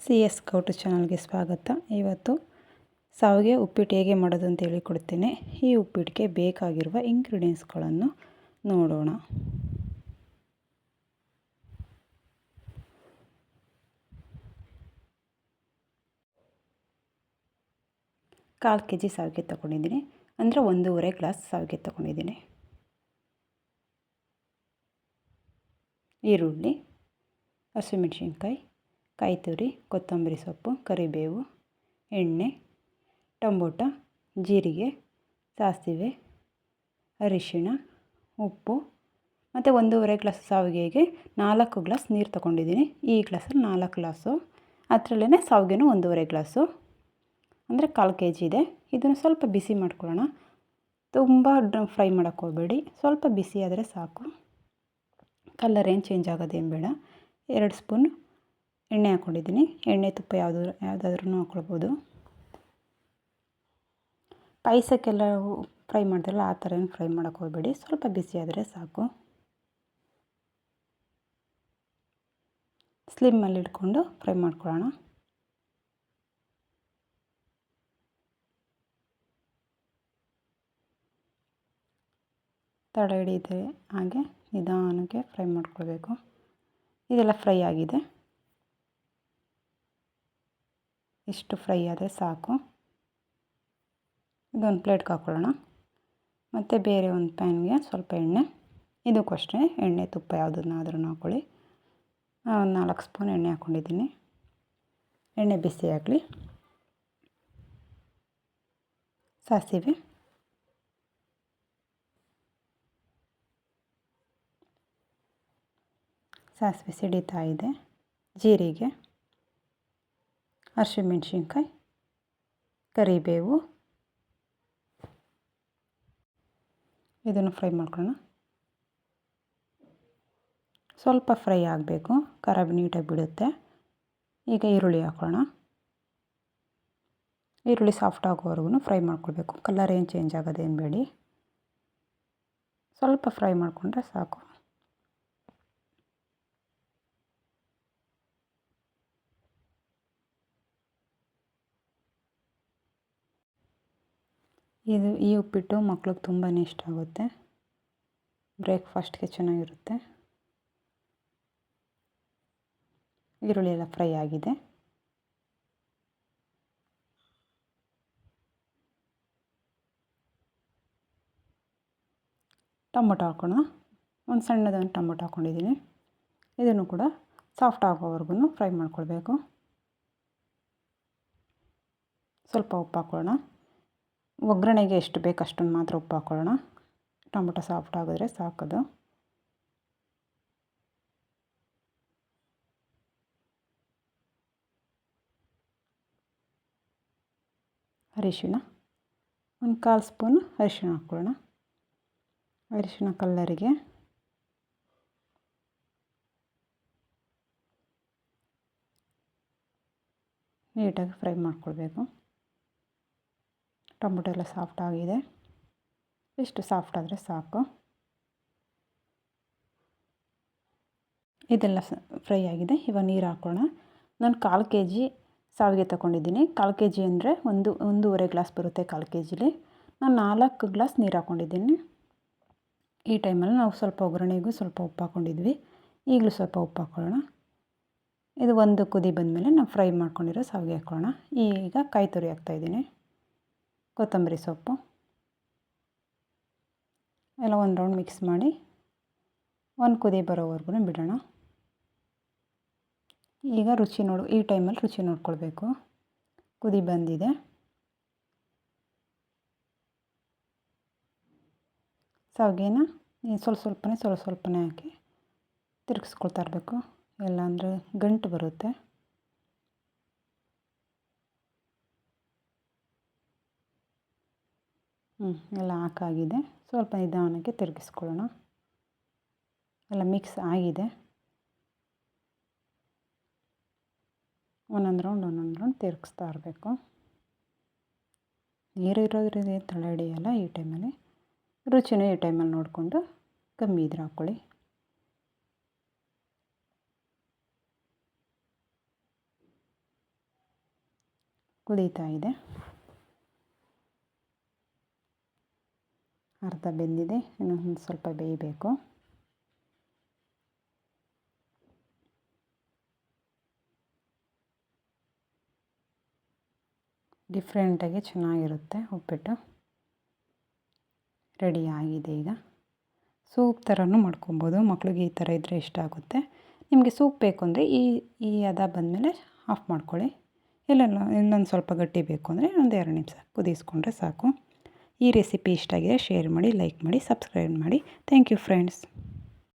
C S scout ಚಾನಲ್ಗೆ ಸ್ವಾಗತ. ಇವತ್ತು ಶಾವಿಗೆ ಉಪ್ಪಿಟ್ಟು ಹೇಗೆ ಮಾಡೋದು ಅಂತ ಹೇಳಿಕೊಡ್ತೇನೆ. ಈ ಉಪ್ಪಿಟ್ಟಿಗೆ ಬೇಕಾಗಿರುವ ಇಂಗ್ರೀಡಿಯೆಂಟ್ಸ್ಗಳನ್ನು ನೋಡೋಣ. ಕಾಲು ಕೆಜಿ ಶಾವಿಗೆ ತೊಗೊಂಡಿದ್ದೀನಿ, ಅಂದರೆ 1.5 ಗ್ಲಾಸ್ ಶಾವಿಗೆ ತೊಗೊಂಡಿದ್ದೀನಿ. ಈರುಳ್ಳಿ, ಹಸಿಮೆಣಸಿನ್ಕಾಯಿ, ಕಾಯಿ ತುರಿ, ಕೊತ್ತಂಬರಿ ಸೊಪ್ಪು, ಕರಿಬೇವು, ಎಣ್ಣೆ, ಟೊಮೊಟೊ, ಜೀರಿಗೆ, ಸಾಸಿವೆ, ಅರಿಶಿಣ, ಉಪ್ಪು ಮತ್ತು 1.5 ಗ್ಲಾಸ್ ಶಾವಿಗೆಗೆ 4 ಗ್ಲಾಸ್ ನೀರು ತೊಗೊಂಡಿದ್ದೀನಿ. ಈ ಗ್ಲಾಸಲ್ಲಿ 4 ಗ್ಲಾಸು, ಅದರಲ್ಲೇ ಶಾವಿಗೆನೂ 1.5 ಗ್ಲಾಸು, ಅಂದರೆ 1/4 kg ಇದೆ. ಇದನ್ನು ಸ್ವಲ್ಪ ಬಿಸಿ ಮಾಡ್ಕೊಳ್ಳೋಣ. ತುಂಬ ಫ್ರೈ ಮಾಡೋಕ್ಕೆ ಹೋಗಬೇಡಿ, ಸ್ವಲ್ಪ ಬಿಸಿ ಆದರೆ ಸಾಕು. ಕಲರ್ ಏನು ಚೇಂಜ್ ಆಗೋದೇನು ಬೇಡ. 2 ಸ್ಪೂನ್ ಎಣ್ಣೆ ಹಾಕ್ಕೊಂಡಿದ್ದೀನಿ. ಎಣ್ಣೆ ತುಪ್ಪ ಯಾವುದಾದ್ರೂ ಹಾಕ್ಕೊಳ್ಬೋದು. ಪಾಯಸಕ್ಕೆಲ್ಲ ಫ್ರೈ ಮಾಡ್ತಾರಲ್ಲ ಆ ಥರ ಏನು ಫ್ರೈ ಮಾಡೋಕ್ಕೆ ಹೋಗಬೇಡಿ, ಸ್ವಲ್ಪ ಬಿಸಿ ಆದರೆ ಸಾಕು. ಸ್ಲಿಮ್ಮಲ್ಲಿ ಇಟ್ಕೊಂಡು ಫ್ರೈ ಮಾಡ್ಕೊಳ್ಳೋಣ. ತಡ ಹಿಡಿಯುತ್ತೆ ಹಾಗೆ ನಿಧಾನಕ್ಕೆ ಫ್ರೈ ಮಾಡ್ಕೊಳ್ಬೇಕು. ಇದೆಲ್ಲ ಫ್ರೈ ಆಗಿದೆ, ಇಷ್ಟು ಫ್ರೈ ಆದರೆ ಸಾಕು. ಇದೊಂದು ಪ್ಲೇಟ್ಗೆ ಹಾಕ್ಕೊಳ್ಳೋಣ. ಮತ್ತು ಬೇರೆ ಒಂದು ಪ್ಯಾನ್ಗೆ ಸ್ವಲ್ಪ ಎಣ್ಣೆ, ಇದಕ್ಕೂ ಅಷ್ಟೇ ಎಣ್ಣೆ ತುಪ್ಪ ಯಾವುದನ್ನಾದ್ರೂ ಹಾಕ್ಕೊಳ್ಳಿ. 4 ಸ್ಪೂನ್ ಎಣ್ಣೆ ಹಾಕ್ಕೊಂಡಿದ್ದೀನಿ. ಎಣ್ಣೆ ಬಿಸಿ ಆಗಲಿ. ಸಾಸಿವೆ, ಸಾಸಿವೆ ಸಿಡಿತಾ ಇದೆ. ಜೀರಿಗೆ, ಹಸಿಮೆಣಸಿನ್ಕಾಯಿ, ಕರಿಬೇವು, ಇದನ್ನು ಫ್ರೈ ಮಾಡ್ಕೊಳ್ಳೋಣ. ಸ್ವಲ್ಪ ಫ್ರೈ ಆಗಬೇಕು, ಖಾರ ನೀಟಾಗಿ ಬಿಡುತ್ತೆ. ಈಗ ಈರುಳ್ಳಿ ಹಾಕೋಣ. ಈರುಳ್ಳಿ ಸಾಫ್ಟ್ ಆಗೋವರೆಗೂ ಫ್ರೈ ಮಾಡ್ಕೊಳ್ಬೇಕು. ಕಲರ್ ಏನು ಚೇಂಜ್ ಆಗೋದೇನು ಬೇಡಿ, ಸ್ವಲ್ಪ ಫ್ರೈ ಮಾಡಿಕೊಂಡ್ರೆ ಸಾಕು. ಈ ಉಪ್ಪಿಟ್ಟು ಮಕ್ಳಿಗೆ ತುಂಬಾ ಇಷ್ಟ ಆಗುತ್ತೆ. ಬ್ರೇಕ್ಫಾಸ್ಟ್ಗೆ ಚೆನ್ನಾಗಿರುತ್ತೆ. ಈರುಳ್ಳಿ ಎಲ್ಲ ಫ್ರೈ ಆಗಿದೆ. ಟೊಮೊಟೊ ಹಾಕೋಣ. ಒಂದು ಸಣ್ಣದೊಂದು ಟೊಮೊಟೊ ಹಾಕ್ಕೊಂಡಿದ್ದೀನಿ. ಇದನ್ನು ಕೂಡ ಸಾಫ್ಟ್ ಆಗೋವರೆಗೂ ಫ್ರೈ ಮಾಡ್ಕೊಳ್ಬೇಕು. ಸ್ವಲ್ಪ ಉಪ್ಪು ಹಾಕೋಣ. ಒಗ್ಗರಣೆಗೆ ಎಷ್ಟು ಬೇಕು ಅಷ್ಟನ್ನು ಮಾತ್ರ ಉಪ್ಪು ಹಾಕ್ಕೊಳ್ಳೋಣ. ಟೊಮೊಟೊ ಸಾಫ್ಟ್ ಆಗಿದ್ರೆ ಸಾಕದು. ಅರಿಶಿಣ, ಒಂದು 1/4 ಸ್ಪೂನ್ ಅರಿಶಿಣ ಹಾಕ್ಕೊಳ್ಳೋಣ. ಅರಿಶಿಣ ಕಲ್ಲರಿಗೆ. ನೀಟಾಗಿ ಫ್ರೈ ಮಾಡ್ಕೊಳ್ಬೇಕು. ಟೊಮೊಟೊ ಎಲ್ಲ ಸಾಫ್ಟ್ ಆಗಿದೆ, ಇಷ್ಟು ಸಾಫ್ಟ್ ಆದರೆ ಸಾಕು. ಇದೆಲ್ಲ ಫ್ರೈ ಆಗಿದೆ. ಇವಾಗ ನೀರು ಹಾಕೋಣ. ನಾನು 1/4 kg ಶಾವಿಗೆ ತೊಗೊಂಡಿದ್ದೀನಿ. 1/4 kg ಅಂದರೆ 1.5 ಗ್ಲಾಸ್ ಬರುತ್ತೆ 1/4 kgಲಿ. ನಾನು 4 ಗ್ಲಾಸ್ ನೀರು ಹಾಕ್ಕೊಂಡಿದ್ದೀನಿ. ಈ ಟೈಮಲ್ಲಿ ನಾವು ಸ್ವಲ್ಪ ಒಗ್ಗರಣೆಗೂ ಸ್ವಲ್ಪ ಉಪ್ಪು ಹಾಕ್ಕೊಂಡಿದ್ವಿ. ಈಗಲೂ ಸ್ವಲ್ಪ ಉಪ್ಪು ಹಾಕ್ಕೊಳ್ಳೋಣ. ಇದು ಒಂದು ಕುದಿ ಬಂದಮೇಲೆ ನಾವು ಫ್ರೈ ಮಾಡ್ಕೊಂಡಿರೋ ಶಾವಿಗೆ ಹಾಕ್ಕೊಳ್ಳೋಣ. ಈಗ ಕಾಯಿ ತುರಿ ಹಾಕ್ತಾಯಿದ್ದೀನಿ, ಕೊತ್ತಂಬರಿ ಸೊಪ್ಪು ಎಲ್ಲ ಒಂದು ರೌಂಡ್ ಮಿಕ್ಸ್ ಮಾಡಿ ಒಂದು ಕುದಿ ಬರೋವರೆಗೂ ಬಿಡೋಣ. ಈಗ ಈ ಟೈಮಲ್ಲಿ ರುಚಿ ನೋಡ್ಕೊಳ್ಬೇಕು. ಕುದಿ ಬಂದಿದೆ. ಶಾವಿಗೆನ ಸ್ವಲ್ಪನೇ ಹಾಕಿ ತಿರುಗಿಸ್ಕೊಳ್ತಾ ಇರಬೇಕು, ಇಲ್ಲಾಂದರೆ ಗಂಟು ಬರುತ್ತೆ. ಎಲ್ಲ ಹಾಕಾಗಿದೆ. ಸ್ವಲ್ಪ ನಿಧಾನಕ್ಕೆ ತಿರುಗಿಸ್ಕೊಳ್ಳೋಣ. ಎಲ್ಲ ಮಿಕ್ಸ್ ಆಗಿದೆ. ಒಂದೊಂದು ರೌಂಡ್ ತಿರುಗಿಸ್ತಾ ಇರಬೇಕು. ನೀರು ಇರೋದ್ರಿಂದ ತಳ ಹಿಡಿಯಲ್ಲ. ಈ ಟೈಮಲ್ಲಿ ರುಚಿನೂ ಈ ಟೈಮಲ್ಲಿ ನೋಡಿಕೊಂಡು ಕಮ್ಮಿ ಇದ್ರೆ ಹಾಕ್ಕೊಳ್ಳಿ. ಕುದೀತಾ ಇದೆ. ಅರ್ಧ ಬೆಂದಿದೆ, ಇನ್ನೊಂದು ಸ್ವಲ್ಪ ಬೇಯಬೇಕು. ಡಿಫ್ರೆಂಟಾಗಿ ಚೆನ್ನಾಗಿರುತ್ತೆ ಉಪ್ಪಿಟ್ಟು. ರೆಡಿ ಆಗಿದೆ ಈಗ. ಸೂಪ್ ಥರನೂ ಮಾಡ್ಕೊಬೋದು. ಮಕ್ಳಿಗೆ ಈ ಥರ ಇದ್ದರೆ ಇಷ್ಟ ಆಗುತ್ತೆ. ನಿಮಗೆ ಸೂಪ್ ಬೇಕು ಅಂದರೆ ಈ ಹದ ಬಂದಮೇಲೆ ಆಫ್ ಮಾಡ್ಕೊಳ್ಳಿ. ಇನ್ನೊಂದು ಸ್ವಲ್ಪ ಗಟ್ಟಿ ಬೇಕು ಅಂದರೆ ಒಂದು 2 ನಿಮಿಷ ಕುದಿಸ್ಕೊಂಡ್ರೆ ಸಾಕು. ಈ ರೆಸಿಪಿ ಇಷ್ಟ ಆಗಿದೆ ಶೇರ್ ಮಾಡಿ, ಲೈಕ್ ಮಾಡಿ, ಸಬ್ಸ್ಕ್ರೈಬ್ ಮಾಡಿ. Thank you friends.